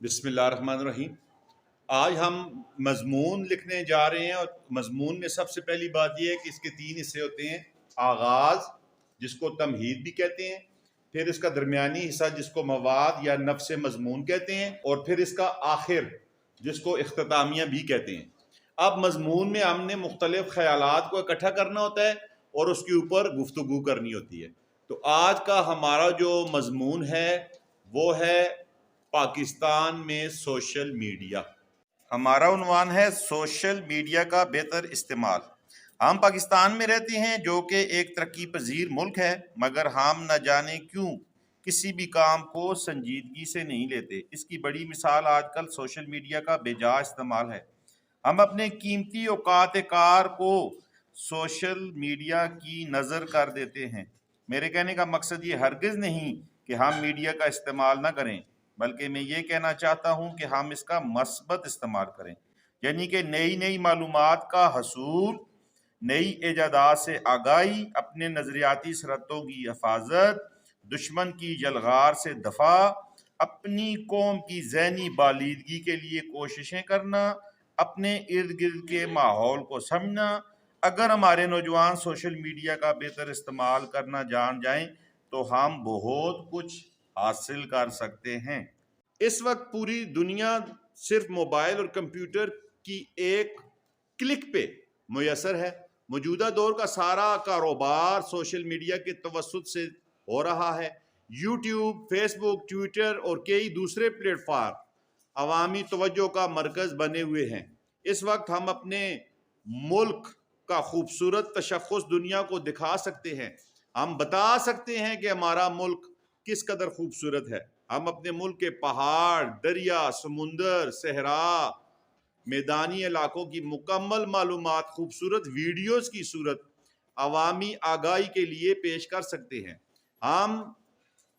बिस्मिल्लाहिर्रहमानिर्रहीम। आज हम मजमून लिखने जा रहे हैं और मजमून में सबसे पहली बात यह है कि इसके तीन हिस्से होते हैं। आगाज़, जिसको तमहीद भी कहते हैं, फिर इसका दरमियानी हिस्सा जिसको मवाद या नफ्स मजमून कहते हैं, और फिर इसका आखिर जिसको इख्तितामिया भी कहते हैं। अब मजमून में हमने मुख्तलिफ ख्यालात को इकट्ठा करना होता है और उसके ऊपर गुफ्तगू करनी होती है। तो आज का हमारा जो मजमून है वो है पाकिस्तान में सोशल मीडिया। हमारा उन्वान है सोशल मीडिया का बेहतर इस्तेमाल। हम पाकिस्तान में रहते हैं जो कि एक तरक्की पजीर मुल्क है, मगर हम न जाने क्यों किसी भी काम को संजीदगी से नहीं लेते। इसकी बड़ी मिसाल आजकल सोशल मीडिया का बेजा इस्तेमाल है। हम अपने कीमती औकात कार को सोशल मीडिया की नज़र कर देते हैं। मेरे कहने का मकसद ये हरगिज़ नहीं कि हम मीडिया का इस्तेमाल ना करें, बल्कि मैं ये कहना चाहता हूँ कि हम इसका मस्बत इस्तेमाल करें, यानी कि नई नई मालूमात का हसूल, नई ईजादात से आगाही, अपने नज़रियाती सरहदों की हिफाजत, दुश्मन की जलगार से दफा, अपनी कौम की ज़हनी बालिदगी के लिए कोशिशें करना, अपने इर्द गिर्द के माहौल को समझना। अगर हमारे नौजवान सोशल मीडिया का बेहतर इस्तेमाल करना जान जाएं तो हम बहुत कुछ हासिल कर सकते हैं। इस वक्त पूरी दुनिया सिर्फ मोबाइल और कंप्यूटर की एक क्लिक पे मुयसर है। मौजूदा दौर का सारा कारोबार सोशल मीडिया के तवस्सुत से हो रहा है। यूट्यूब, फेसबुक, ट्विटर और कई दूसरे प्लेटफॉर्म अवामी तवज्जो का मरकज़ बने हुए हैं। इस वक्त हम अपने मुल्क का खूबसूरत तशख़्ख़ुस दुनिया को दिखा सकते हैं। हम बता सकते हैं कि हमारा मुल्क किस कदर खूबसूरत है। हम अपने मुल्क के पहाड़, दरिया, समुंदर, सहरा, मैदानी इलाकों की मुकम्मल मालूमात खूबसूरत वीडियोस की सूरत अवामी आगाही के लिए पेश कर सकते हैं। हम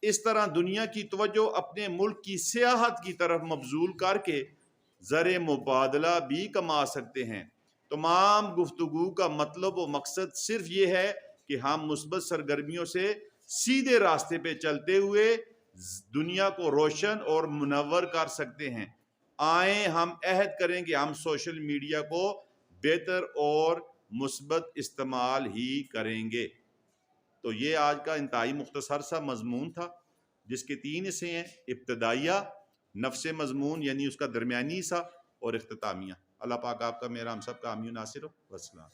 इस तरह दुनिया की तवज्जो अपने मुल्क की सियाहत की तरफ मबजूल करके ज़र मुबादला भी कमा सकते हैं। तमाम गुफ्तगू का मतलब व मकसद सिर्फ ये है कि हम मुस्बत सरगर्मियों से सीधे रास्ते पे चलते हुए दुनिया को रोशन और मुनव्वर कर सकते हैं। आए हम अहद करें कि हम सोशल मीडिया को बेहतर और मुस्बत इस्तेमाल ही करेंगे। तो ये आज का इंतहाई मुख्तसर सा मजमून था, जिसके तीन हिस्से हैं: इब्तदाइया, नफ्स मजमून यानी उसका दरमियानी हिस्सा, और इख्तितामिया। अल्लाह पाक आपका मेरा हम सब का आमीन नासिर हो। वस्सलाम।